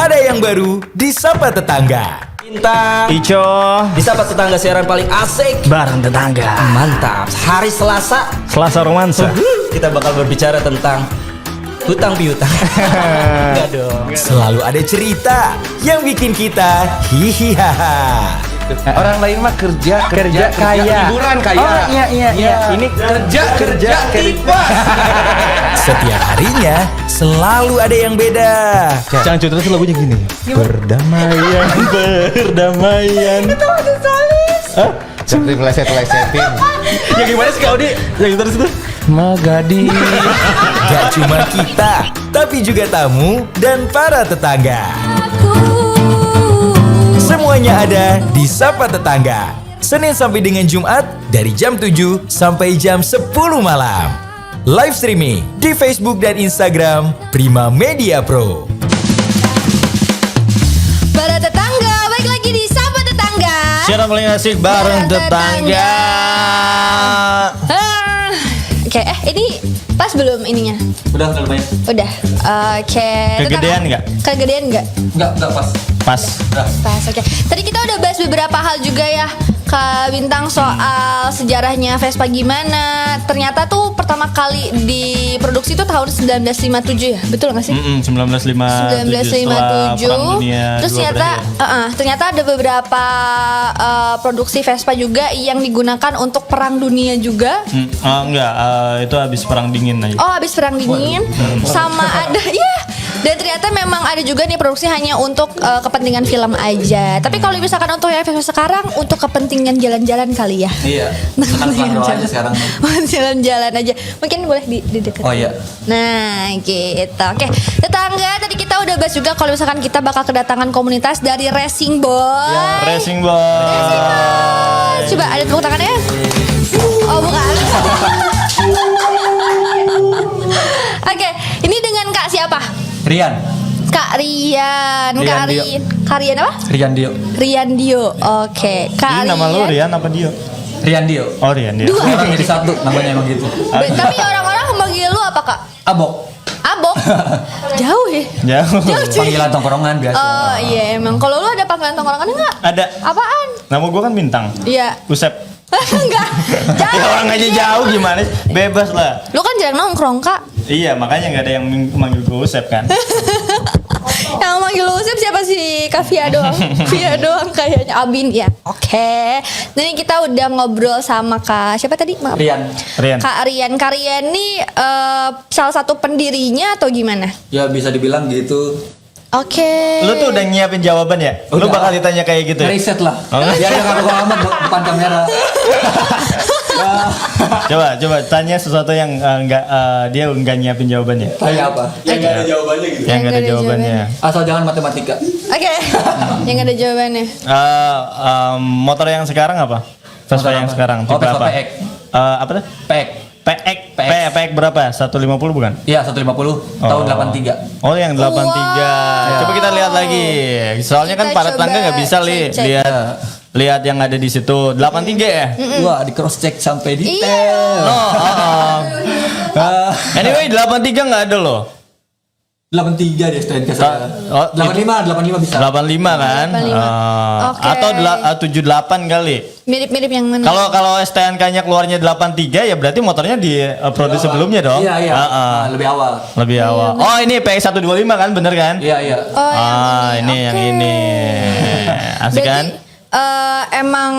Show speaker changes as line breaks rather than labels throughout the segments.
Ada yang baru di Sapa Tetangga.
Intan,
Ico,
di Sapa Tetangga siaran paling asik.
bareng tetangga.
Mantap. Hari Selasa
Selasa romansa.
kita bakal berbicara tentang hutang piutang. Enggak dong.
Selalu ada cerita yang bikin kita hihihaha.
Orang lain mah kerja kaya.
Liburan kaya.
Oh iya. Ini kerja
tiba.
Setiap harinya selalu ada yang beda.
Cangcut terus lagunya gini. Berdamaian.
Itu masih solis.
seperti meleset-lesetin.
Ya gimana sih Kak Odi? Yang terus itu.
Magadi.
Gak cuma kita, tapi juga tamu dan para tetangga. Semuanya ada di Sapa Tetangga. Senin sampai dengan Jumat dari jam 7 sampai jam 10 malam. Live streaming di Facebook dan Instagram Prima Media Pro.
Para tetangga, balik lagi di Sapa Tetangga.
Siaran paling asik bareng tetangga.
Oke, ini pas belum ininya?
Udah lumayan.
Udah. Oke.
Kegedean nggak?
Kegedean nggak?
Enggak pas.
Pas.
Pas, oke. Tadi kita udah bahas beberapa hal juga ya, Kak Bintang, soal sejarahnya Vespa gimana. Ternyata tuh pertama kali diproduksi tuh tahun 1957 ya, betul nggak sih?
1957.
1957. Terus ternyata ada beberapa produksi Vespa juga yang digunakan untuk perang dunia juga.
Enggak, itu habis perang dingin aja.
Oh, habis perang dingin. Sama ada ya. Dan ternyata memang ada juga nih produksi hanya untuk kepentingan film aja. Tapi kalau misalkan untuk yang Vespa sekarang untuk kepentingan jalan-jalan kali ya.
Iya. Senang-senang doang aja sekarang.
Jalan-jalan aja. Mungkin boleh di dekat.
Oh iya.
Nah, gitu. Oke, tetangga, tadi kita udah bahas juga kalau misalkan kita bakal kedatangan komunitas dari Racing Boy.
Ya, Racing Boy.
Coba ada tepuk tangannya. Oh, bukan. Oke, ini dengan Kak siapa?
Rian.
Kak Rian.
Rian Dio.
Kak Rian apa?
Rian Dio.
Rian Dio. Oke, Kak
Ini nama lu Rian apa Dio?
Rian Dio.
Oh Rian Dio.
Dua.
Orang jadi satu namanya emang gitu.
Tapi orang-orang memanggil lu apa, Kak?
Abok.
Abok. Jauh ya?
Jauh.
Cuy.
Panggilan tongkrongan biasa.
Oh iya, emang. Kalau lu ada panggilan tongkrongan enggak?
Ada.
Apaan?
Nama gua kan Bintang.
Iya.
Usep.
Enggak. Jauh.
Ya orang aja jauh gimana sih? Bebas lah.
Lu kan jarang nongkrong, Kak.
Iya, makanya nggak ada yang manggil gue Usep kan.
Yang manggil lu Usep siapa sih? Kak Via doang. Via doang kayaknya. Abin ya. Oke. Jadi kita udah ngobrol sama Kak siapa tadi? Maaf.
Rian.
Rian.
Kak Rian. Kak Rian nih salah satu pendirinya atau gimana?
Ya bisa dibilang gitu.
Oke.
Lu tuh udah nyiapin jawaban ya? Lu
Udah.
bakal ditanya kayak gitu ya?
Riset lah.
Oh, enggak?
Biar jangan gua amat depan kamera.
Coba tanya sesuatu yang dia nggak nyiapin jawabannya.
Kayak apa? Yang nggak ada jawabannya gitu.
Yang nggak ada jawabannya.
Asal jangan matematika.
Oke. Yang ada jawabannya.
Motor yang sekarang apa? Vespa
Motor
yang
apa?
sekarang
Oh,
tipe
Vespa
apa?
PX.
Apa tuh?
PX.
PX berapa? 150 bukan?
Iya 150 tahun 83.
Oh yang 83.
Wow.
Coba kita lihat lagi. Soalnya kan
Kita
para tetangga
coba
nggak bisa
cek-cek.
lihat yang ada di situ. 83 ya?
Wah di cross check sampai
Iya.
detail.
Anyway 83 nggak ada loh.
83 deh STNK saya.
Oh,
85 bisa.
85 kan?
85. Oke.
Atau 78 kali.
Mirip-mirip yang mana?
Kalau STNK-nya keluarnya 83 ya berarti motornya di produksi sebelumnya dong.
Iya. Lebih awal.
Lebih awal. Oh ini PX125 kan bener kan?
Iya.
Oh,
ini yang
Oke.
ini. Asik kan?
Emang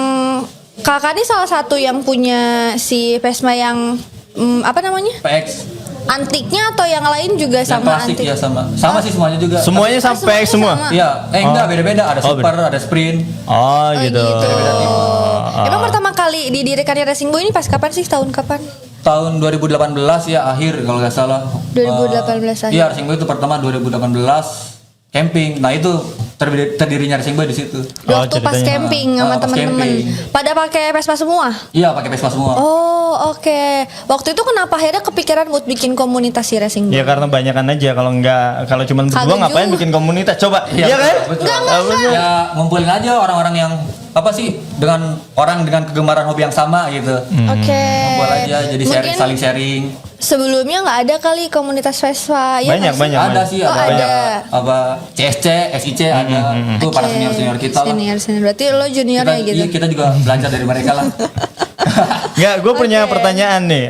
kakak ini salah satu yang punya si Vespa yang apa namanya?
PX.
Antiknya atau yang lain juga
Yang
sama
klasik
antik?
ya sama. Sama sih semuanya juga.
Semuanya sampai
semuanya
semua.
sama.
Iya, enggak
Oh.
beda-beda. Ada
Oh,
super, ada sprint.
Oh gitu.
Gitu.
Oh.
Emang pertama kali didirikannya Racing Boy ini pas kapan sih? Tahun kapan?
Tahun 2018 ya akhir kalau nggak salah.
2018 akhir.
Iya, Racing Boy itu pertama 2018 camping. Nah itu terdirinya Racing Boy di situ.
Waktu pas
ceritanya.
camping sama
Pas
temen-temen.
camping.
Pada pakai Vespa semua?
Iya pakai Vespa semua.
Oh, oke. Waktu itu kenapa akhirnya kepikiran buat bikin komunitas si Racing Boy?
Ya karena banyakan aja kalau cuma berdua
Kagak
ngapain
juga.
bikin komunitas coba. Iya kan?
betul.
Enggak.
Ya ngumpulin aja orang-orang yang apa sih dengan orang dengan kegemaran hobi yang sama gitu.
Oke.
Buat aja jadi
Mungkin
saling sharing.
sebelumnya nggak ada kali komunitas Vespa ya
Banyak,
nggak sih?
banyak.
Ada sih,
Oh,
ada
ada.
apa CSC, SIC ada. Itu para
Oke.
senior kita lah.
Senior. Berarti lo junior
Kita,
ya gitu.
iya, kita juga belajar dari mereka lah.
Nggak, gue punya
Oke.
pertanyaan nih.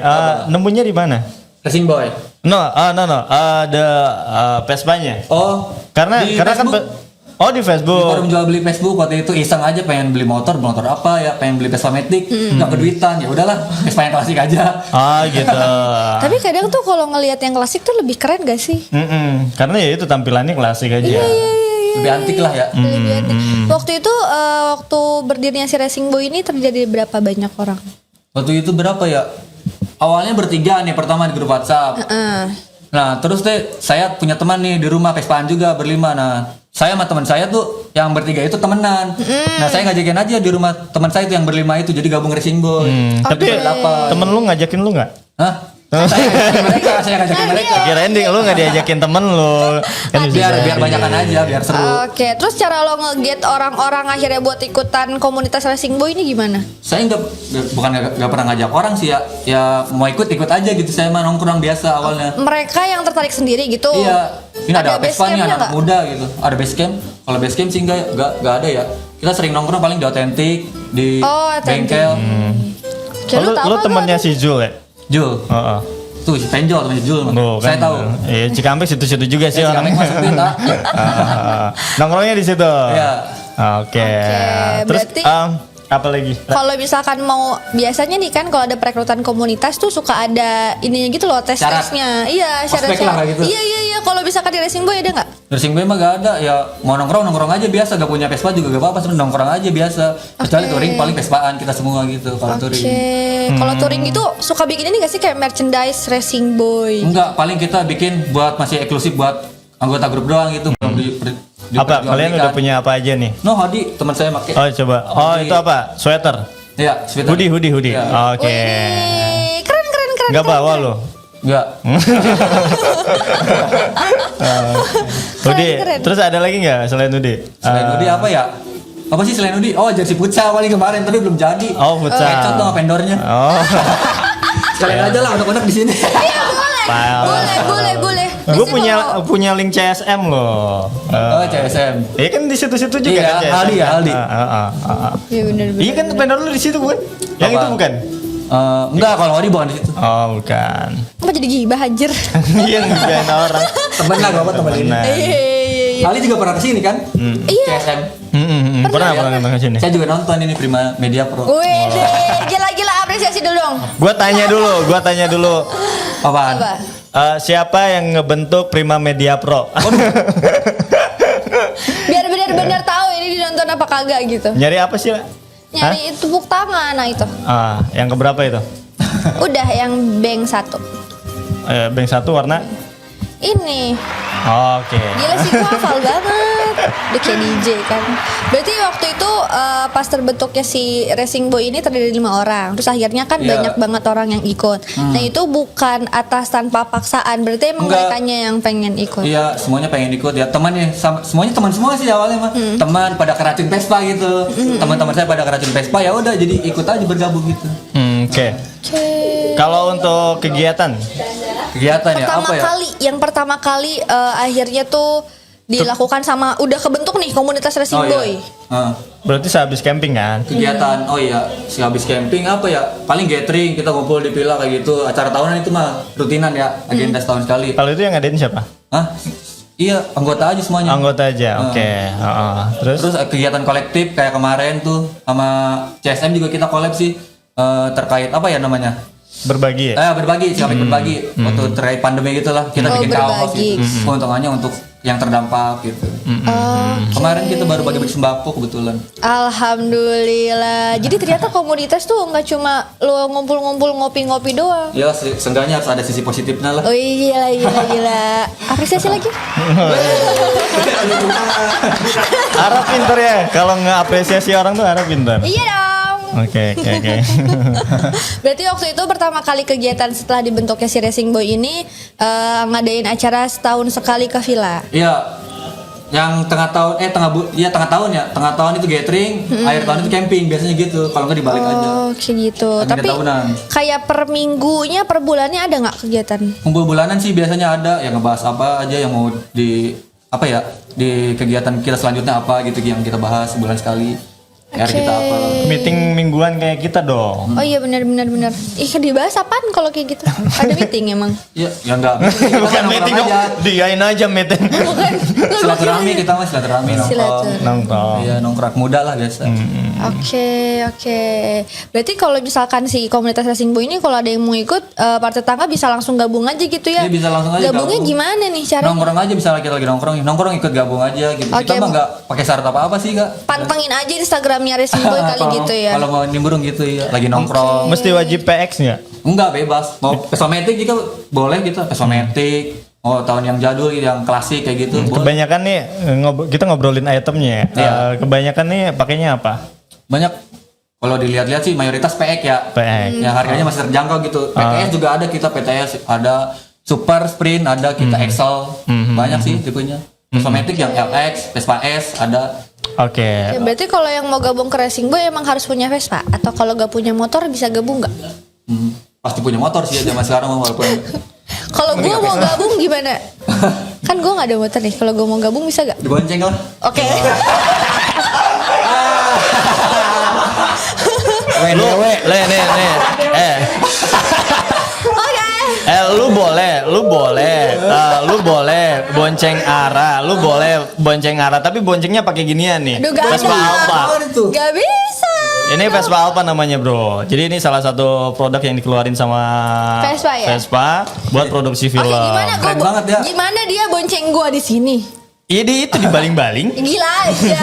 Nemunya di mana?
Racing Boy.
No. Ada Vespanya.
Oh,
Karena
di
kan
Facebook.
di Facebook.
Di forum jual beli Facebook waktu itu iseng aja pengen beli motor apa ya, pengen beli Vespa Matic, nggak keduitan, ya udahlah Vespa yang klasik aja.
Gitu.
Tapi kadang tuh kalau ngelihat yang klasik tuh lebih keren gak sih?
Karena ya itu tampilannya klasik aja.
Iya.
Lebih antik lah ya.
Lebih aneh. Waktu itu waktu berdirinya si Racing Boy ini terjadi berapa banyak orang?
Waktu itu berapa ya? Awalnya bertiga nih pertama di grup WhatsApp. Nah terus deh saya punya teman nih di rumah Vespaan juga berlima. Nah saya sama teman saya tuh yang bertiga itu temenan. Nah saya ngajakin aja di rumah teman saya itu yang berlima itu jadi gabung Racing Boy.
Tapi temen lu ngajakin lu nggak?
Hah? Saya ngajakin mereka.
Kirain lu nggak diajakin temen lu. Kan bisa
Biar
jadi.
banyakan aja, biar seru.
Oke, terus cara lo nge-get orang-orang akhirnya buat ikutan komunitas Racing Boy ini gimana?
Saya bukan nggak pernah ngajak orang sih ya. Ya mau ikut aja gitu. Saya mah nongkrong biasa awalnya.
Mereka yang tertarik sendiri gitu?
Iya. Ini ada
base
Vespa nih
campnya
anak
nggak?
muda gitu. Ada base camp. Kalau base camp sih nggak ada ya. Kita sering nongkrong paling di Authentic, di
Oh, Authentic.
bengkel.
Kayak
Lu
tahu apa
temennya
tuh?
si Jul ya?
Jul.
Heeh.
Tuh si Penjol temannya Jul. Saya tahu.
Iya, Cikampek situ-situ juga sih
Ya,
orangnya.
masukin tak.
Nongkrongnya di situ.
Iya.
Oke. Terus
berarti-
apa lagi?
Kalau misalkan mau biasanya nih kan kalau ada perekrutan komunitas tuh suka ada ininya gitu loh tes-tesnya. Iya,
Ospek
syarat-syarat.
lah gitu.
Iya. Kalau misalkan di Racing Boy ada nggak?
Racing Boy mah gak ada ya, mau nongkrong aja biasa, gak punya Vespa juga gak apa-apa, sebenarnya nongkrong aja biasa. Kecuali
Oke.
touring paling Vespaan kita semua gitu kalau touring.
Kalau touring gitu suka bikin ini nggak sih kayak merchandise Racing Boy?
Enggak, paling kita bikin buat masih eksklusif buat anggota grup doang gitu. Belum
Apa kalian udah punya apa aja nih?
No, Hadi teman saya pakai.
Oh, coba. Oh, itu apa? Sweater.
Iya, sweater.
Hoodie.
Iya.
Oke.
Wih, keren.
Enggak bawa lo.
Enggak.
Hoodie.
Keren.
Terus ada lagi nggak selain hoodie?
Selain Hoodie apa ya? Apa sih selain Hoodie? Oh, jersey futsal paling kemarin tapi belum jadi.
Oh, futsal.
Kecot dong vendornya.
Oh.
Sekalian aja lah anak-anak di sini.
Iya boleh.
Gue
Biasanya
punya
kalau-
punya link CSM loh.
Oh, CSM.
Iya kan di situ-situ juga
Iya,
kan CSM.
Aldi ya, Aldi.
Iya benar.
Iya kan vendor lu di situ bukan? Yang
Apa?
itu bukan?
Enggak, kalau Hadi bukan di situ.
Oh, bukan.
Apa jadi gibah anjir?
Iya ngerjain orang.
Temen lah, gak apa temen ini.
Benar.
Iya.
Ali juga pernah kesini kan?
Iya.
CSM.
Pernah datang ke sini.
Saya juga nonton ini Prima Media Pro.
Wih, gila apresiasi dulu dong.
Gua tanya dulu.
Apaan?
Apa?
Siapa yang ngebentuk Prima Media Pro?
Biar benar-benar tahu ini dinonton apa kagak gitu.
Nyari apa sih, La?
Nyari tepuk tangan, nah itu.
Yang keberapa itu?
Udah yang bank 1.
Bank 1 warna?
Ini.
Oke.
Gila sih gua hafal banget. Udah kayak DJ kan. Berarti waktu itu pas terbentuknya si Racing Boy ini terdiri dari 5 orang. Terus akhirnya kan
Iya.
banyak banget orang yang ikut. Nah itu bukan atas tanpa paksaan. Berarti emang
Enggak.
merekanya yang pengen ikut.
Iya, semuanya pengen ikut ya. Temannya semuanya teman semua sih awalnya mah. Teman pada keracun Vespa gitu. Teman-teman saya pada keracun Vespa ya udah jadi ikut aja bergabung gitu.
Oke.
Oke.
Kalau untuk kegiatan,
Kegiatan ya
Pertama
apa ya?
kali, yang pertama kali akhirnya tuh dilakukan sama udah kebentuk nih komunitas Racing Boy.
Heeh.
berarti sehabis camping kan?
Kegiatan, oh iya, si habis camping apa ya? Paling gathering, kita ngumpul di villa kayak gitu. Acara tahunan itu mah rutinan ya, agenda setahun sekali.
Kalau itu yang ngadain siapa?
Hah? Iya, anggota aja semuanya.
Anggota aja. Oke. Heeh. Terus?
Terus kegiatan kolektif kayak kemarin tuh sama CSM juga kita collab sih terkait apa ya namanya?
Berbagi ya?
Berbagi, siapin berbagi. Waktu terkait pandemi gitu lah, kita
Oh,
bikin kaos
berbagi.
gitu. Keuntungannya untuk yang terdampak gitu. Kemarin kita baru bagi sembako kebetulan.
Alhamdulillah. Jadi ternyata komunitas tuh nggak cuma lo ngumpul-ngumpul ngopi-ngopi doang.
Ya, seenggaknya harus ada sisi positifnya lah.
Oh iya gila. Apresiasi lagi.
Arab pinter ya. Kalau nggak apresiasi orang tuh Arab pinter.
Iya dong.
Oke.
Berarti waktu itu pertama kali kegiatan setelah dibentuknya si Racing Boy ini ngadain acara setahun sekali ke villa.
Iya. Yang tengah tahun tengah tahun itu gathering, akhir tahun itu camping biasanya gitu. Kalau nggak dibalik aja.
Oh, kayak gitu.
Agenda
Tapi
tahunan.
kayak per minggunya, per bulannya ada nggak kegiatan?
Kumpul bulanan sih biasanya ada yang ngebahas apa aja yang mau di kegiatan kita selanjutnya apa gitu yang kita bahas sebulan sekali. PR kita apa.
Meeting mingguan kayak kita dong.
Oh iya benar. Ih dibahas apaan kalau kayak gitu? Ada meeting emang?
Iya, ya enggak.
Bukan meeting dong, diain aja meeting.
Bukan.
Silaturahmi kita mah silaturahmi nongkrong.
Silaturahmi.
Nongkrong.
Iya, nongkrong muda lah biasa.
Oke. Berarti kalau misalkan si komunitas Racing Boy ini kalau ada yang mau ikut partai tetangga bisa langsung gabung aja gitu ya?
Iya, bisa langsung aja
Gabungnya
gabung.
gimana nih caranya?
Nongkrong aja misalnya kita lagi nongkrong ikut gabung aja gitu.
Oke.
Kita mah enggak pakai syarat apa-apa sih, Kak.
Pantengin aja Instagramnya Racing Boy kali gitu ya.
Kalau mau nimbrung gitu ya, lagi nongkrong.
Mesti wajib PX nggak?
Enggak, bebas. Mau pesmatik juga boleh gitu, pesmatik. Oh, tahun yang jadul, yang klasik kayak gitu. Boleh.
Kebanyakan nih kita ngobrolin itemnya.
Iya.
Kebanyakan nih pakainya apa?
Banyak kalau dilihat-lihat sih mayoritas PX ya.
PX.
Ya harganya masih terjangkau gitu. PTS juga ada kita PTS, ada Super Sprint, ada kita Excel. Banyak sih tipenya. Pesmatik yang LX, Vespa S ada.
Oke.
Ya, berarti kalau yang mau gabung ke Racing Boy emang harus punya Vespa atau kalau gak punya motor bisa gabung nggak?
Pasti punya motor sih ya zaman sekarang walaupun.
Kalau gue mau gabung gimana? Kan gue nggak ada motor nih. Kalau gue mau gabung bisa gak?
Dibonceng kan?
Oke.
Lu, nih. Lu boleh bonceng arah, tapi boncengnya pakai ginian nih.
Aduh, gak
Vespa
ada.
Alpha.
Gak bisa.
Ini Vespa Alpha namanya, Bro. Jadi ini salah satu produk yang dikeluarin sama
Vespa ya?
Vespa buat produksi film.
Oke, gimana gue?
Keren banget ya.
Gimana dia bonceng gue di sini?
Ini itu dibaling-baling.
Gila aja,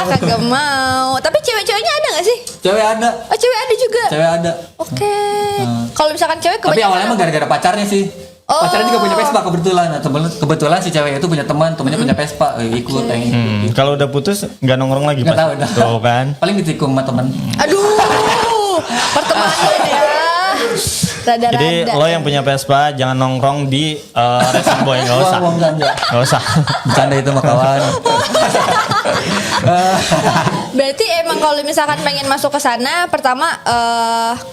kagak mau. Tapi cewek-ceweknya ada gak sih?
Cewek ada.
Oh cewek ada juga.
Cewek ada.
Oke. Kalau misalkan cewek
Tapi
kebanyakan
awalnya mah gara-gara pacarnya sih.
Oh.
Pacarnya juga punya Vespa kebetulan. Nah, kebetulan si cewek itu punya temannya punya Vespa, ikut yang ikut.
Kalau udah putus nggak nongkrong lagi
Nggak
pas.
tahu dah.
Tuh kan.
Paling ditikung sama teman.
Aduh, pertemanan ya. Rada-rada.
Jadi lo yang punya Vespa jangan nongkrong di Racing Boy, nggak usah.
Wah, enggak.
Nggak usah.
Bercanda itu mah kawan.
Berarti emang kalau misalkan pengen masuk ke sana, pertama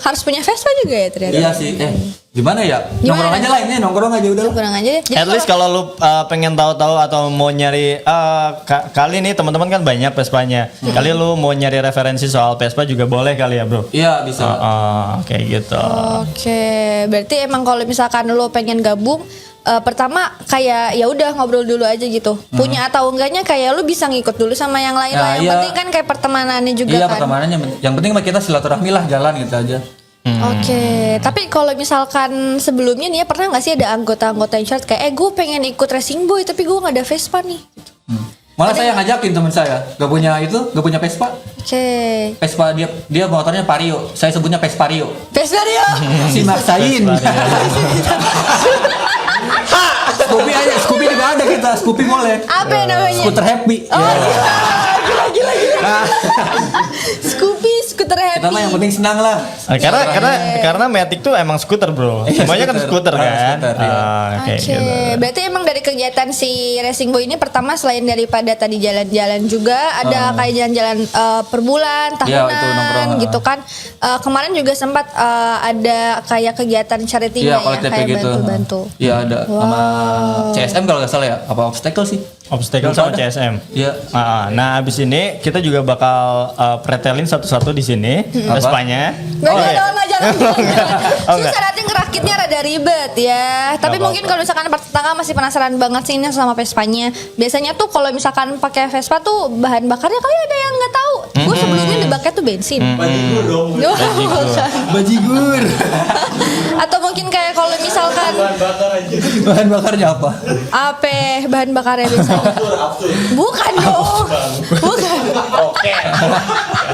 harus punya Vespa juga ya ternyata.
Iya sih. Gimana ya?
Gimana?
Nongkrong aja lah ini, nongkrong aja udah.
Kurang aja deh. Jadi
At least kalau lu pengen tahu-tahu atau mau nyari kali nih teman-teman kan banyak Vespanya. Kali lu mau nyari referensi soal Vespa juga boleh kali ya, Bro.
Iya, bisa.
Kayak gitu.
Oke, berarti emang kalau misalkan lo pengen gabung, pertama kayak ya udah ngobrol dulu aja gitu. Punya atau enggaknya kayak lo bisa ngikut dulu sama yang lain lah. Yang
iya.
penting kan kayak pertemanannya juga
Iya,
kan.
pertemanannya. Yang penting mah kita silaturahmi lah, jalan gitu aja.
Oke, tapi kalau misalkan sebelumnya nih ya pernah nggak sih ada anggota-anggota yang chat kayak gue pengen ikut Racing Boy tapi gue nggak ada Vespa nih.
Malah saya ngajakin teman saya, gak punya Vespa.
Oke.
Vespa dia motornya Vario. Saya sebutnya Vespario.
Vespa dia.
Si maksain. Scoopy juga ada kita. Scoopy boleh.
Apa yang namanya?
Scooter Happy.
Oh,
Ya.
gila. Scoopy, skuter happy.
Kita mah yang penting senang lah.
Karena Matic tuh emang skuter, Bro.
Iya,
Semuanya kan
skuter.
skuter kan.
Skuter, iya.
Kayak
Oke,
gitu.
berarti emang dari kegiatan si Racing Boy ini pertama selain daripada tadi jalan-jalan juga ada kayak jalan-jalan per bulan,
Iya, itu
tahunan
nongkrong.
gitu kan. Kemarin juga sempat ada kayak kegiatan charity
Iya,
ya,
kalau TP
kayak
gitu.
bantu-bantu.
Iya, ada sama CSM kalau nggak salah ya. Apa obstacle sih?
Obstacle
Belum
sama
ada.
CSM.
Iya.
Nah, abis ini kita juga bakal pretelin satu-satu di sini Vespanya.
Nggak, jangan.
Oh,
Susah
enggak.
nanti ngerakitnya rada ribet ya. Tapi
Nggak
mungkin kalau misalkan tetangga masih penasaran banget sih ini sama Vespanya. Biasanya tuh kalau misalkan pakai Vespa tuh bahan bakarnya kali ada yang nggak tahu. Gue sebelumnya dibaknya tuh bensin.
Bajigur dong.
Bukan.
Bajigur.
Atau mungkin kayak kalau misalkan
Bahan bakarnya apa?
apa bahan bakarnya biasanya? Bukan dong. Bukan.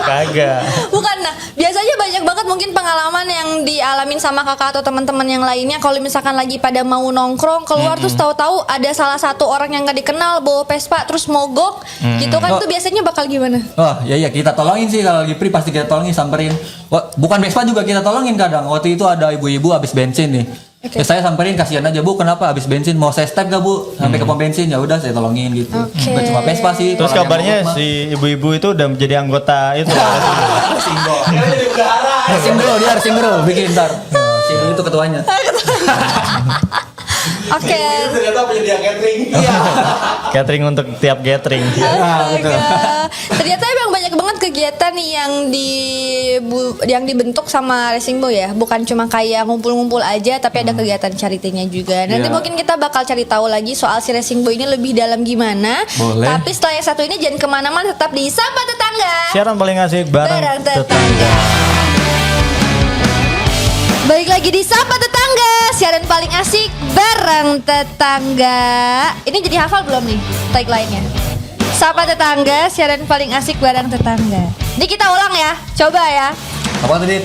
Kagak.
Bukan. Nah, biasanya banyak banget mungkin pengalaman yang sering dialamin sama kakak atau teman-teman yang lainnya kalau misalkan lagi pada mau nongkrong keluar terus tahu-tahu ada salah satu orang yang nggak dikenal bawa Vespa terus mogok gitu kan, tuh biasanya bakal gimana?
Wah, ya kita tolongin sih kalau lagi free pasti kita tolongin, samperin. Wah, bukan Vespa juga kita tolongin kadang. Waktu itu ada ibu-ibu habis bensin nih.
Oke.
Ya, saya samperin, kasihan aja Bu, kenapa habis bensin, mau saya step gak Bu sampai ke pom bensin, ya udah saya tolongin gitu.
Oke.
Bukan cuma Vespa sih.
Terus
orang yang
kabarnya
mogok mah.
si ibu-ibu itu udah menjadi anggota itu.
Racing bro, bikin ntar. Si ibu itu ketuanya.
Oke.
Catering untuk tiap gathering.
Astaga. Ternyata emang banyak banget kegiatan nih yang dibentuk sama Racing Boy ya. Bukan cuma kayak ngumpul-ngumpul aja, tapi ada kegiatan charity-nya juga. Nanti mungkin kita bakal cari tahu lagi soal si Racing Boy ini lebih dalam gimana.
Boleh.
Tapi setelah yang satu ini jangan kemana-mana, tetap di Sapa Tetangga.
Siaran paling asik bareng
Bareng
tetangga.
tetangga. Balik lagi di Sapa Tetangga, siaran paling asik bareng tetangga. Ini jadi hafal belum nih tagline-nya? Sapa Tetangga, siaran paling asik bareng tetangga. Ini kita ulang ya, coba ya.
Apa tadi?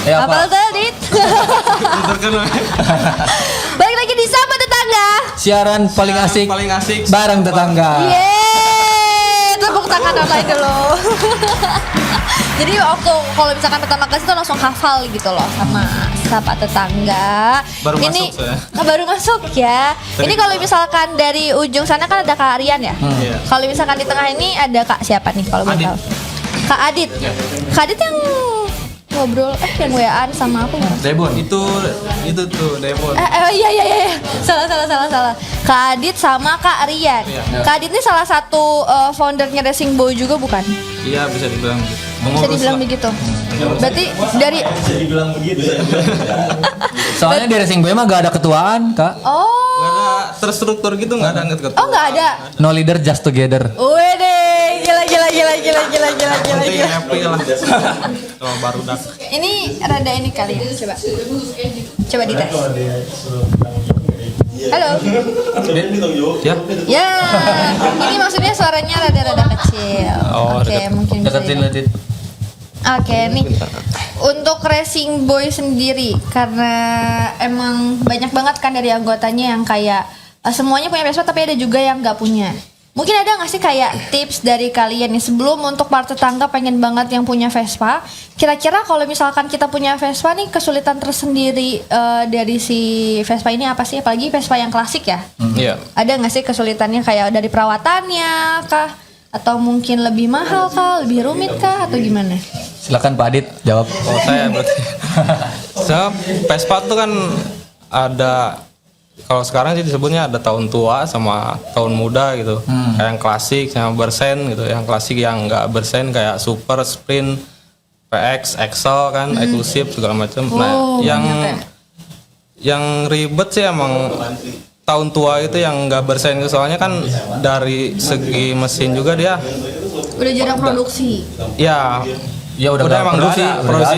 Hafal tadi. Balik lagi di Sapa Tetangga.
Siaran paling asik bareng tetangga.
Yeay, tepuk tangan yang lain dulu. Jadi waktu kalau misalkan pertama kali itu langsung hafal gitu loh sama Sapa Tetangga. Baru masuk ya. Ini kalau misalkan dari ujung sana kan ada Kak Aryan ya. Kalau misalkan di tengah ini ada Kak siapa nih kalau boleh tahu? Kak Adit. Kak Adit yang ngobrol yang WA-an sama aku nggak?
Debon.
Itu tuh Devon.
Iya. Salah. Kak Adit sama Kak Rian. Kak Adit ini salah satu foundernya Racing Boy juga bukan?
Iya bisa dibilang gitu.
Bisa dibilang begitu. Berarti dari
Soalnya di Racing Boy mah gak ada ketuaan, Kak.
oh
Gak ada terstruktur gitu, nggak ada nggak
oh nggak ada.
No leader just together.
Wede, gila.
Penting happy lah. Kalau baru dah.
Ini rada ini kali ya, coba dites. Halo.
Ya.
Ya, ini maksudnya suaranya rada-rada kecil. Oke, mungkin bisa.
Deketin Ladit.
Oke nih, untuk Racing Boy sendiri karena emang banyak banget kan dari anggotanya yang kayak semuanya punya Vespa tapi ada juga yang nggak punya. Mungkin ada nggak sih kayak tips dari kalian nih sebelum untuk para tetangga pengen banget yang punya Vespa? Kira-kira kalau misalkan kita punya Vespa nih kesulitan tersendiri dari si Vespa ini apa sih? Apalagi Vespa yang klasik ya?
Iya.
Ada nggak sih kesulitannya kayak dari perawatannya kah? Atau mungkin lebih mahal kah? Lebih rumit kah? Atau gimana?
Silakan Pak Adit jawab.
Kalau saya berarti. Vespa tuh kan ada, kalau sekarang sih disebutnya ada tahun tua sama tahun muda gitu. Kayak yang klasik sama bersen gitu. Yang klasik yang nggak bersen kayak super, sprint, PX, Excel kan, eksklusif segala macam. Nah, yang ribet sih emang tahun tua itu yang nggak bersen, soalnya kan dari segi mesin juga dia
Udah jarang produksi.
ya
Ya udah
emang produksi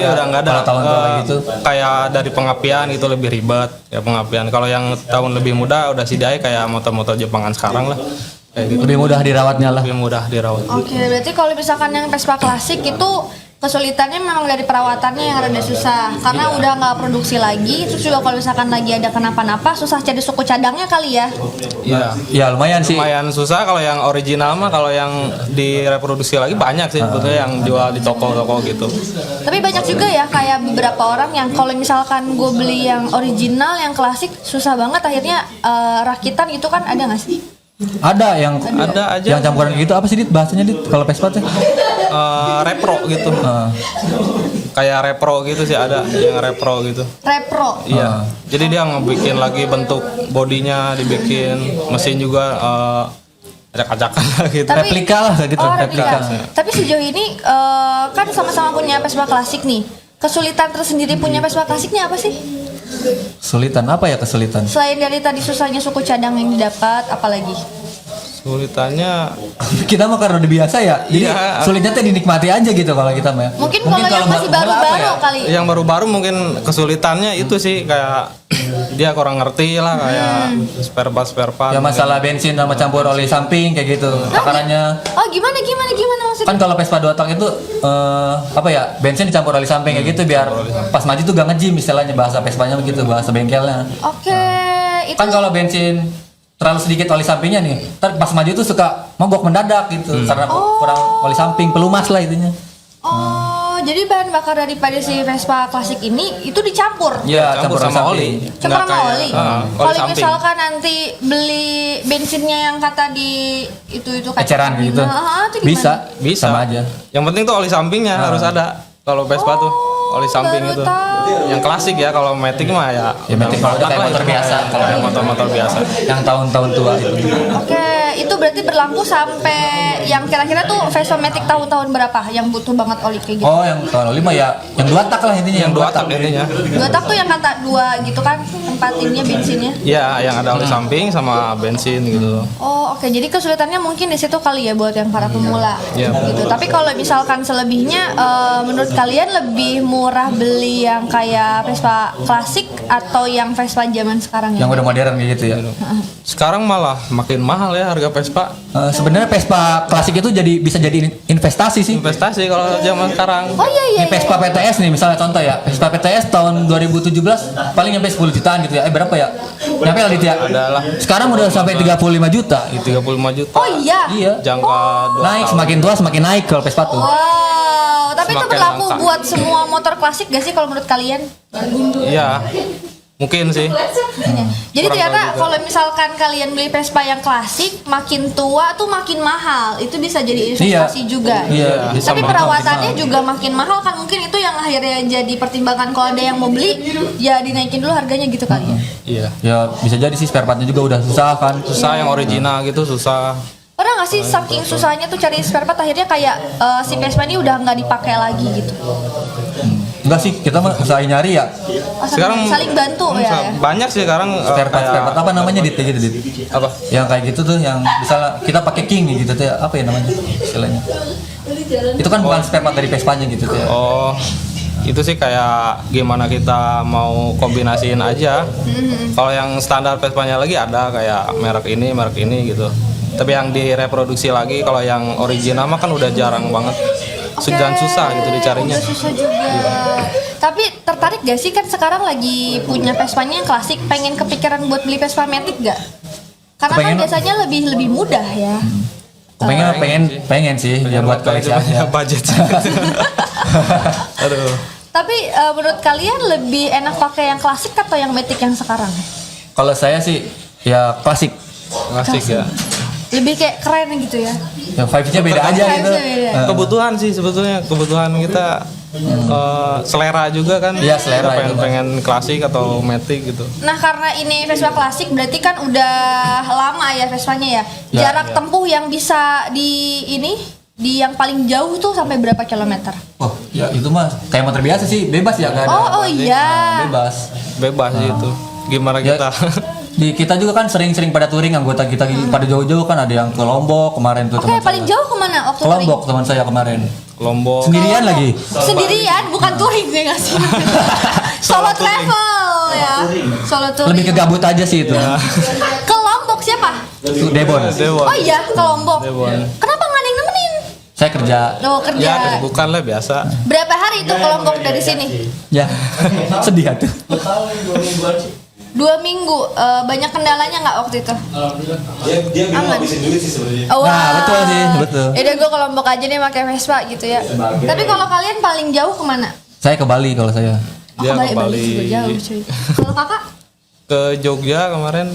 udah nggak ada.
Kalau tahun tua kayak gitu.
Kayak dari pengapian itu lebih ribet ya pengapian. Kalau yang tahun lebih muda udah CDI kayak motor-motor Jepangan sekarang lah. Kayak gitu.
Lebih mudah dirawatnya lah.
Lebih mudah dirawat.
Oke, berarti kalau misalkan yang Vespa klasik itu kesulitannya memang dari perawatannya yang rada susah karena udah nggak produksi lagi. Terus juga kalau misalkan lagi ada kenapa-napa susah cari suku cadangnya kali ya.
Iya.
Ya lumayan sih.
Lumayan susah kalau yang original mah, kalau yang direproduksi lagi banyak sih sebetulnya yang jual di toko-toko gitu.
Tapi banyak juga ya kayak beberapa orang yang kalau misalkan gue beli yang original, yang klasik susah banget akhirnya rakitan gitu kan, ada nggak sih?
Ada yang
Ada aja.
yang campuran gitu apa sih Dit bahasanya Dit kalau Vespa teh?
Repro gitu. Kayak repro gitu sih, ada yang repro gitu.
Repro.
Iya. Jadi dia ngebikin lagi bentuk bodinya, dibikin mesin juga acak-acakan lah gitu.
Replika lah kayak gitu,
Oh,
replika.
Tapi sejauh ini kan sama-sama punya Vespa klasik nih. Kesulitan tersendiri punya Vespa klasiknya apa sih?
Kesulitan apa ya kesulitan?
Selain dari tadi susahnya suku cadang yang didapat, apalagi?
Kesulitannya
Kita mah karena udah biasa ya, jadi
Iya.
sulitnya tuh dinikmati aja gitu kalau kita mah.
Mungkin kalau yang masih
pemula apa
baru-baru
ya?
kali.
yang baru-baru mungkin kesulitannya itu sih kayak dia kurang ngerti lah kayak spare part
Ya masalah bensin sama campur oli samping kayak gitu. Takarannya
Oh gimana maksudnya?
kan kalau Vespa 2 tak itu apa ya, bensin dicampur oli samping kayak gitu biar pas maju tuh gak ngejim, istilahnya bahasa Vespanya begitu, bahasa bengkelnya.
Oke, itu
Kan kalau bensin terlalu sedikit oli sampingnya nih, ntar pas maju tuh suka mogok mendadak gitu karena kurang oli samping, pelumas lah itunya.
jadi bahan bakar daripada si Vespa klasik ini itu dicampur.
Iya,
campur sama oli.
Campur
Nggak
sama
kayak-
oli.
oli
Kalau
samping.
misalkan nanti beli bensinnya yang kata di itu kayak
Eceran gitu.
itu gimana?
Bisa, sama aja.
Yang penting tuh oli sampingnya harus ada. Kalau Vespa tuh oli samping
baru
itu.
tahu.
Yang klasik ya, kalau Matic mah ya.
Ya Matic kalau udah kayak
lah
motor
itu.
biasa.
Kalau yang motor-motor biasa.
Yang tahun-tahun tua itu.
Oke, itu berarti berlaku sampai yang kira-kira tuh Vespa Matic tahun-tahun berapa yang butuh banget oli kayak gitu?
Oh, yang tahun oli mah ya yang 2 tak lah intinya,
Yang 2 tak intinya.
Dua tak tuh yang kata dua gitu kan tempatinnya bensinnya.
Iya, yang ada oli samping sama bensin gitu.
Oh oke, jadi kesulitannya mungkin di situ kali ya buat yang para pemula
Iya.
gitu. Tapi kalau misalkan selebihnya, menurut kalian lebih murah beli yang kayak Vespa klasik atau yang Vespa zaman sekarang ya?
Yang udah modern kayak gitu ya.
Sekarang malah makin mahal ya harga Vespa.
Sebenarnya Vespa klasik itu bisa jadi investasi sih.
Investasi kalau zaman sekarang.
Oh iya.
Ini Vespa PTS nih misalnya contoh ya. Vespa PTS tahun 2017 paling nyampe 10 jutaan gitu ya. Berapa ya? Nyampe lah Dit ya?
Adalah.
Sekarang udah sampai 35 juta.
35 juta.
Oh iya.
Iya.
Jangka 2
Naik
tahun.
semakin tua semakin naik kalau Vespa tuh.
Wow, tapi itu
Semakin
berlaku
langka.
buat semua motor klasik gak sih kalau menurut kalian?
Iya. Mungkin sih.
Jadi
Kurang
ternyata
tahu juga.
kalau misalkan kalian beli Vespa yang klasik, makin tua tuh makin mahal. Itu bisa jadi investasi juga.
Iya.
Bisa
Tapi
mahal.
perawatannya juga makin mahal kan, mungkin itu yang akhirnya jadi pertimbangan kalau ada yang mau beli, ya dinaikin dulu harganya gitu kali ya.
Iya.
Ya bisa jadi sih spare partnya juga udah susah kan.
Susah yang original gitu susah.
Pernah nggak sih saking susahnya tuh cari spare part akhirnya kayak si Vespa ini udah nggak dipakai lagi gitu?
Enggak sih, kita mah usahain nyari ya.
Oh,
Sekarang
saling bantu ya.
banyak sih sekarang
Spare part apa namanya Dit kayak gitu Dit?
apa?
Yang kayak gitu tuh yang misalnya kita pakai King nih gitu tuh ya, apa ya namanya istilahnya? Itu kan bukan spare part dari Vespanya gitu tuh ya.
Oh, itu sih kayak gimana kita mau kombinasiin aja. Kalau yang standar Vespanya lagi ada kayak merek ini gitu. Tapi yang direproduksi lagi kalau yang original mah kan udah jarang banget. Dan susah gitu dicarinya.
Udah susah juga. Tapi tertarik gak sih kan sekarang lagi punya Vespanya yang klasik, pengen kepikiran buat beli Vespa Matic gak? Karena
Kepengen.
kan biasanya lebih mudah ya.
Pengen sih ya buat koleksi
Punya
aja.
budget. Aduh.
Tapi menurut kalian lebih enak pakai yang klasik atau yang Matic yang sekarang?
Kalau saya sih ya klasik.
Klasik ya.
Lebih kayak keren gitu ya.
Yang 5G beda aja gitu.
Vibes-nya beda.
Kebutuhan sih sebetulnya, kebutuhan kita selera juga kan.
Iya, selera
Kita
itu,
pengen klasik atau matic gitu.
Nah karena ini Vespa klasik berarti kan udah lama ya Vespanya ya.
Ya,
Jarak tempuh yang bisa di yang paling jauh tuh sampai berapa kilometer?
Oh, ya itu mah kayak motor biasa sih, bebas ya kan?
Oh iya.
Bebas.
Bebas sih itu. Gimana
Ya,
kita?
di kita juga kan sering-sering pada touring anggota kita pada jauh-jauh kan ada yang ke Lombok kemarin tuh
Oke,
teman
paling
saya.
jauh kemana waktu
Ke Lombok teman saya kemarin.
Lombok.
Sendirian lagi.
Sendirian, bukan touring ya nggak sih? Solo travel ya. Solo touring.
Lebih ke gabut aja sih itu.
Ke Lombok siapa?
Itu Debon.
Dewon.
Oh iya, ke Lombok.
Dewon.
Kenapa nggak ada yang nemenin?
Saya kerja.
Oh kerja.
Ya, bukan lah biasa.
Berapa hari itu ke Lombok dari sini?
Ya. Sedih tuh.
2 minggu. Banyak kendalanya nggak waktu itu?
Dia
Aman.
ngabisin duit sih sebenarnya.
Oh,
Nah, betul sih, betul.
Yaudah gue ke Lombok aja nih pakai Vespa gitu ya. Tapi kalau kalian paling jauh kemana?
Saya ke Bali kalau saya.
Oh,
Dia
Bali
ke Bali.
juga jauh cuy. Kalau kakak
Ke Jogja kemarin.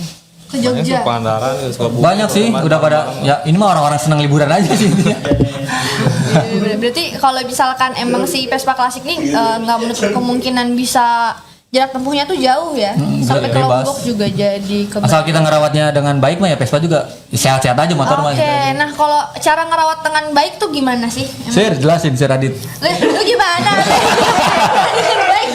ke Jogja.
Ke Pangandaran, ke Sukabumi.
Banyak sih, udah pada ya ini mah orang-orang senang liburan aja sih intinya.
Berarti kalau misalkan emang si Vespa klasik nih nggak menutup kemungkinan bisa jarak tempuhnya tuh jauh ya. Sampai ke
bebas.
Lombok juga jadi ke
Asal kita ngerawatnya dengan baik mah ya Vespa juga sehat-sehat aja motor mah.
Oke, nah kalau cara ngerawat dengan baik tuh gimana sih? Emang?
Sir, jelasin Sir Adit.
Lu gimana? Dengan baik.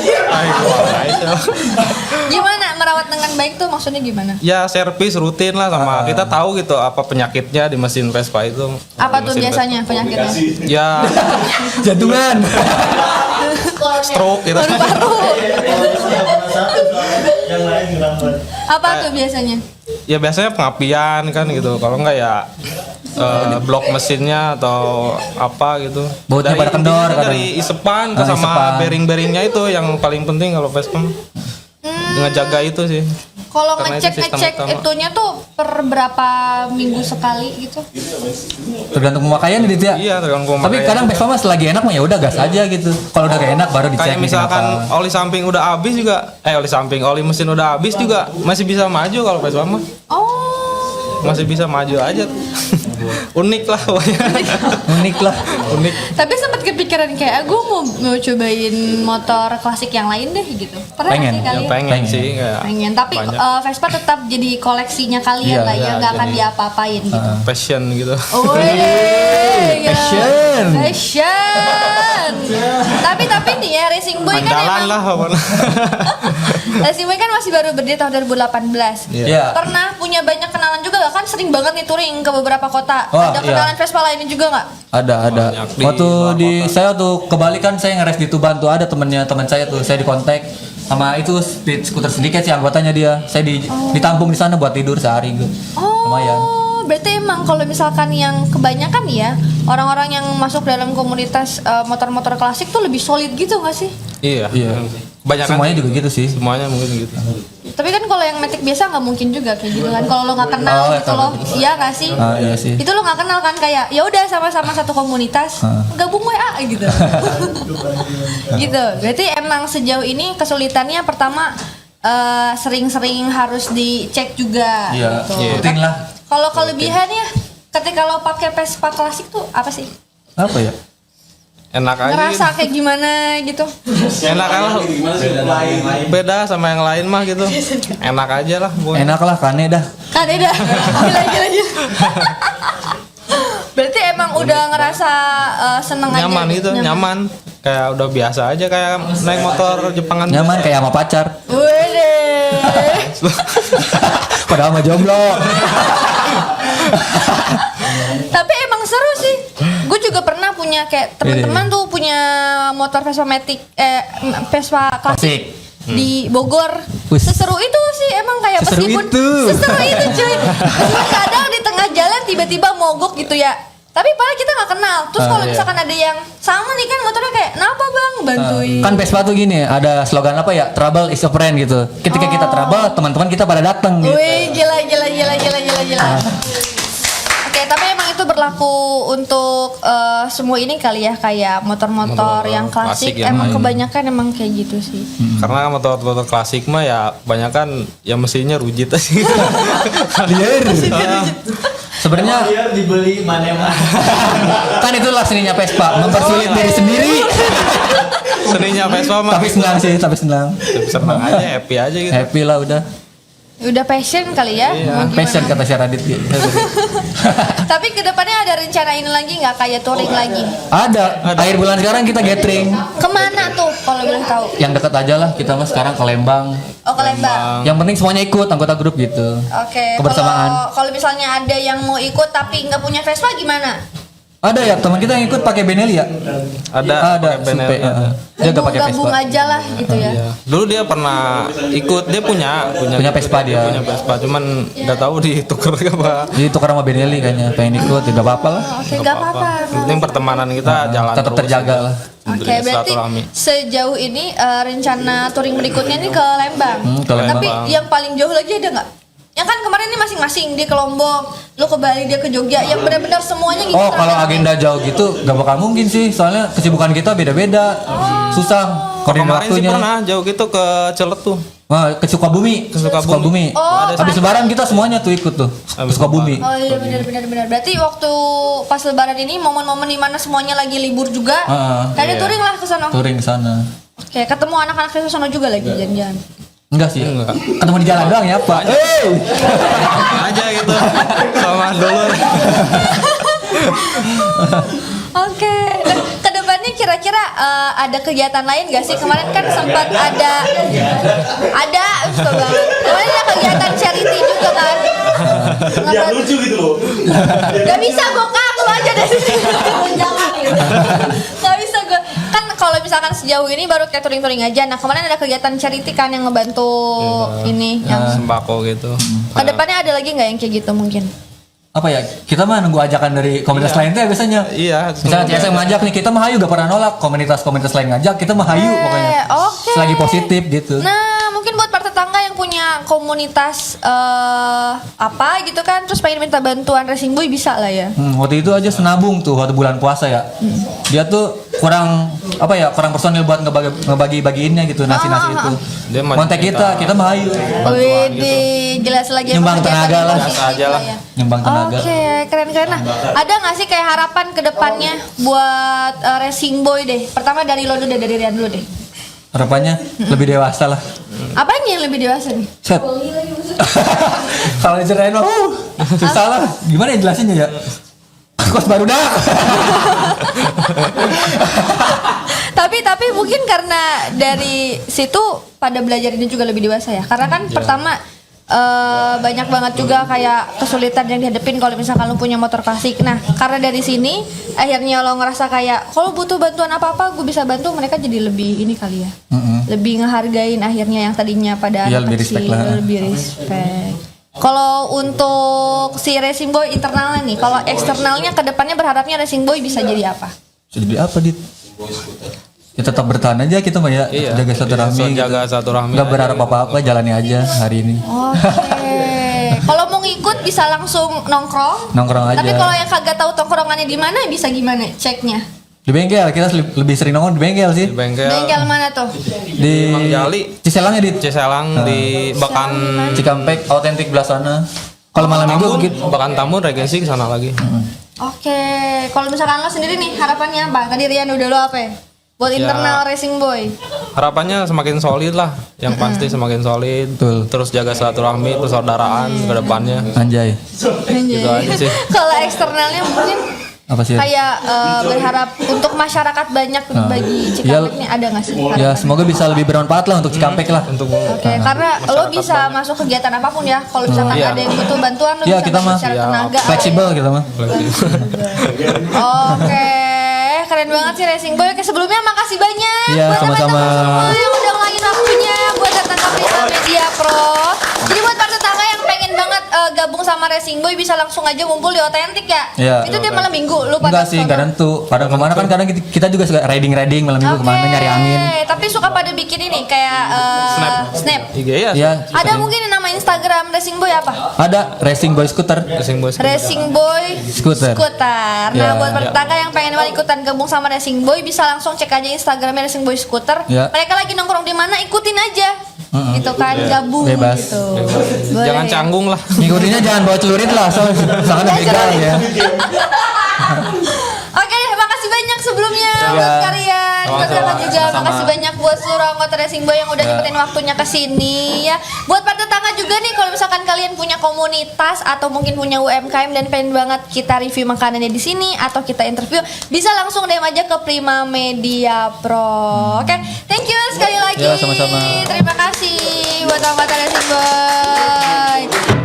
Gimana merawat merawat dengan baik tuh maksudnya gimana?
Ya servis rutin lah sama kita tahu gitu apa penyakitnya di mesin Vespa itu.
Apa
Di
tuh
mesin
biasanya penyakitnya?
Vespa. Ya
Jantungan.
stroke gitu.
Paru-paru.
Yang lain ngerambat.
Apa tuh biasanya?
Ya biasanya pengapian kan gitu. Kalau enggak ya blok mesinnya atau apa gitu.
Bautnya pada kendor kadang.
Dari isepan ke
Ah,
sama
isepan.
bearing-bearingnya itu yang paling penting kalau Vespa. Ngejaga itu sih.
Kalau
Karena itu
ngecek
sistem utama.
itunya tuh per berapa minggu sekali gitu?
Tergantung pemakaian gitu ya.
Iya, tergantung
Tapi
pemakaian.
kadang Vespa mas lagi enak mah ya udah gas aja gitu. Kalau udah gak enak baru dicek
Kayak
nih
misalkan
kenapa.
oli samping udah habis juga, oli mesin udah habis juga masih bisa maju kalau Vespa mah.
Oh,
Masih bisa maju aja. Unik lah pokoknya.
Unik lah.
Unik.
tapi sempat kepikiran kayak aku mau cobain motor klasik yang lain deh gitu. Pernah nggak
Pengen.
sih
Ya
kalian?
pengen sih kayak
Pengen, tapi
banyak
Vespa tetap jadi koleksinya kalian
Iya,
lah ya,
iya,
nggak akan
jadi-
diapa-apain gitu.
passion gitu.
Oh, ya.
Passion.
Passion. Tapi nih ya Racing Boy kan
Andalan
emang
lah pokoknya.
Racing Boy kan masih baru berdiri tahun 2018.
Iya.
Pernah punya banyak kenalan juga gak? Kan sering banget nih touring ke beberapa kota.
Wah,
Ada
iya.
kenalan Vespa lainnya juga nggak?
Ada.
Banyak di
Waktu
luar
di
kota.
saya tuh kebalikan saya ngeres di Tuban tuh ada teman saya tuh saya dikontak sama itu speed scooter sedikit sih anggotanya dia. Saya ditampung di sana buat tidur sehari gitu. Lumayan.
Oh, berarti emang kalau misalkan yang kebanyakan ya orang-orang yang masuk dalam komunitas motor-motor klasik tuh lebih solid gitu nggak sih?
Iya.
Iya.
Kebanyakan
Semuanya
sih.
juga gitu sih.
Semuanya mungkin gitu.
Tapi kan kalau yang Matic biasa nggak mungkin juga kayak gitu kan. Kalau lo nggak kenal
Oh,
gitu
kalau
loh, iya nggak sih?
Ah, iya sih.
Itu lo nggak kenal kan kayak ya udah sama-sama satu komunitas, gabung WA gitu. Gitu. Berarti emang sejauh ini kesulitannya pertama sering-sering harus dicek juga.
Iya.
Gitu.
Rutin lah.
Kalau kelebihannya ketika lo pakai Vespa klasik tuh apa sih?
Apa ya?
Enak aja
Ngerasa kayak gimana gitu?
gitu. Enak lah. Beda sama yang lain mah gitu. Enak aja lah. pokoknya.
Enak lah kane dah.
Kan dah. Gila. Berarti emang udah ngerasa seneng aja.
Nyaman gitu, nyaman. Kayak udah biasa aja kayak naik motor Jepangan.
Nyaman kayak sama pacar.
Wede.
Padahal mah jomblo.
Tapi emang seru sih. Gue juga pernah punya kayak teman-teman tuh punya motor Vespa Matic, Vespa
Klasik.
klasik di Bogor.
Wih.
Seseru itu sih emang kayak
Seseru
meskipun
itu.
seseru itu cuy. Meskipun kadang di tengah jalan tiba-tiba mogok gitu ya. Tapi padahal kita nggak kenal. Terus kalau
Iya.
misalkan ada yang sama nih kan motornya kayak, "Napa bang bantuin?"
Kan Vespa tuh gini, ada slogan apa ya? Trouble is a friend gitu. Ketika kita trouble, teman-teman kita pada datang gitu.
Wih, gila. Oke, tapi emang itu berlaku untuk semua ini kali ya, kayak motor-motor yang klasik,
klasik yang
emang
lain.
kebanyakan emang kayak gitu sih.
Karena motor-motor klasik mah ya kebanyakan ya mesinnya rujit aja.
Liar. Sebenarnya
Biar dibeli mana-mana.
kan itulah seninya Vespa, mempersulit diri sendiri.
Seninya Vespa mah
Tapi senang sih, tapi senang.
senang aja, happy aja gitu.
Happy lah udah.
Udah passion kali ya. mau gimana.
Passion kata si Radit gitu.
Tapi kedepannya ada rencana ini lagi nggak kayak touring lagi?
Ada. Akhir bulan sekarang kita gathering.
Kemana tuh kalau boleh tahu?
Yang dekat aja lah kita mah sekarang ke Lembang.
Oh ke Lembang.
Yang penting semuanya ikut anggota grup gitu.
Oke.
Kebersamaan.
Kalau misalnya ada yang mau ikut tapi nggak punya Vespa gimana?
Ada ya teman kita yang ikut pakai Benelli ya?
Ada
Ada.
pakai
Supe,
Benelli.
Dia gak pakai
Gabung
Vespa.
aja lah gitu ya.
Iya. Dulu dia pernah ikut, dia punya
Punya Vespa dia.
Punya Vespa, cuman nggak tahu ditukar apa.
Jadi tukar sama Benelli kayaknya pengen ikut, tidak apa-apa lah.
Oke, nggak apa-apa.
Yang penting pertemanan kita jalan
Tetap
terus.
terjaga lah.
Oke,
Berarti
berarti
silaturahmi.
sejauh ini rencana touring berikutnya nih ke Lembang.
Ke Lembang.
Tapi yang paling jauh lagi ada nggak? Yang kan kemarin ini masing-masing dia ke Lombok, lu ke Bali, dia ke Jogja, yang benar-benar semuanya gitu.
Oh kalau agenda jauh gitu gak bakal mungkin sih, soalnya kesibukan kita beda-beda, susah koordinat
Kemarin sih
waktunya.
pernah jauh gitu ke Celetu.
Wah, ke Sukabumi.
Ke Sukabumi.
Oh,
Habis lebaran kita semuanya tuh ikut tuh ke
Habis
Sukabumi.
Oh iya benar. Berarti waktu pas lebaran ini momen-momen dimana semuanya lagi libur juga, kayaknya touring lah ke sana.
Touring ke sana.
Oke, ketemu anak-anak di sana juga lagi janjian.
Enggak sih.
Enggak.
Ketemu di jalan doang ya, Pak.
Aja gitu. Sama dulur.
Oke, nah, kedepannya kira kira-kira ada kegiatan lain gak sih? Kemarin kan sempat ada suka banget. Kemarin ada kegiatan charity juga kan.
Biar lucu gitu loh.
Gak bisa gue lu aja dari sini. Gak bisa gue. Kan kalau misalkan sejauh ini baru kayak touring-touring aja. Nah kemarin ada kegiatan charity kan yang ngebantu ini yang
Sembako gitu.
kedepannya ada lagi nggak yang kayak gitu mungkin?
Apa ya, kita mah nunggu ajakan dari komunitas lain tuh ya biasanya.
Iya.
Misalnya CSM ngajak nih, kita mah hayu gak pernah nolak. Komunitas-komunitas lain ngajak, kita mah hayu pokoknya.
Oke.
Selagi positif gitu.
Nah, mungkin buat para tetangga yang punya komunitas apa gitu kan, terus pengen minta bantuan Racing Boy bisa lah ya.
Waktu itu aja senabung tuh waktu bulan puasa ya. Dia tuh kurang personil buat ngebagi-bagiinnya gitu nasi-nasi itu.
Dia mau
Kontak kita mah hayu.
Widih, jelas lagi
Nyumbang
kegiatan
tenaga lah.
positif
Biasa aja lah.
ya.
Nyumbang tenaga.
Oke, keren-keren. Nah, ada nggak sih kayak harapan ke depannya buat Racing Boy deh? Pertama dari lo dulu deh, dari Rian dulu deh.
Harapannya lebih dewasa lah.
Apanya yang lebih dewasa nih?
Set. Kalau diceritain mah susah lah. Gimana ya jelasinnya ya? Kos baru dah.
tapi mungkin karena dari situ pada belajar ini juga lebih dewasa ya. Karena kan pertama banyak banget juga kayak kesulitan yang dihadapin kalau misalkan lo punya motor klasik. Nah, karena dari sini akhirnya lo ngerasa kayak kalau butuh bantuan apa-apa gue bisa bantu, mereka jadi lebih ini kali ya. Lebih ngehargain akhirnya yang tadinya pada
Iya,
anak
lebih
kecil,
respect lah.
lebih respect. Kalau untuk si Racing Boy internalnya nih, kalau eksternalnya kedepannya berharapnya Racing Boy bisa jadi apa?
Jadi apa dit? Ya tetap bertahan aja kita mah ya.
Iya.
Jaga silaturahmi.
Iya, jaga silaturahmi
Gak
aja.
berharap apa-apa, jalani aja hari ini.
Oke. Kalau mau ngikut bisa langsung nongkrong.
Nongkrong aja.
Tapi kalau yang kagak tahu tongkrongannya di mana bisa gimana ceknya?
Di bengkel kita lebih sering nongkrong di bengkel sih.
Di bengkel.
Bengkel mana tuh?
Di
Mang Jali.
Ciselang ya di
Ciselang di Bakan
Cikampek autentik belah sana. Kalau malam minggu mungkin
Bakan Tamun Regensi ke sana lagi.
Oke. Kalau misalkan lo sendiri nih harapannya apa? Tadi Rian udah lo apa ya? Buat
Ya.
internal Racing Boy.
Harapannya semakin solid lah, yang pasti semakin solid.
Betul.
Terus jaga silaturahmi, persaudaraan ke depannya.
anjay.
Gitu aja sih.
Kalau eksternalnya mungkin
Apa sih?
kayak berharap untuk masyarakat banyak bagi Cikampek nih ada nggak sih?
Ya
harapannya?
semoga bisa lebih bermanfaat lah untuk Cikampek lah.
Untuk
Oke, karena lo bisa masuk kegiatan apapun ya. Kalau misalkan
Iya.
ada yang butuh bantuan, lo
Iya,
bisa
kita
masuk
mah
secara tenaga.
fleksibel kita mah.
Oke, keren banget sih Racing Boy. Oke, sebelumnya makasih banyak
Iya,
buat
sama-sama.
teman-teman semua yang udah ngulangin waktunya buat datang ke Prima Media Pro. Jadi buat para tetangga yang pengen banget gabung sama Racing Boy bisa langsung aja ngumpul di Otentik ya.
Iya.
Itu dia malam minggu lu pada
Enggak sih,
sono.
enggak tentu. Pada kemana kan kadang kita juga suka riding malam minggu
Oke,
kemana nyari angin.
tapi suka pada bikin ini kayak snap.
IG ya.
Iya.
Ada mungkin nama Instagram Racing Boy apa?
Ada Racing Boy Scooter.
Racing Boys.
Racing Boy
Scooter.
Nah,
Ya.
buat tetangga yang pengen banget ikutan gabung sama Racing Boy bisa langsung cek aja Instagramnya Racing Boy Scooter.
Ya.
Mereka lagi nongkrong di mana, ikutin aja. Gitu kan, gabung
Bebas.
gitu. Boleh.
Jangan canggung lah.
Ngikutinnya jangan bawa celurit lah, soalnya sangat begal ya.
Oke deh, makasih banyak sebelumnya
Ya.
buat kalian. Buat
Sama-sama.
kakak juga, makasih banyak buat seluruh anggota Racing Boy yang udah nyempetin waktunya ke sini ya. Buat para tetangga juga nih, kalau misalkan kalian punya komunitas atau mungkin punya UMKM dan pengen banget kita review makanannya di sini atau kita interview, bisa langsung DM aja ke Prima Media Pro. Oke, thank you sekali lagi.
Ya, sama-sama.
Terima kasih buat anggota Racing Boy.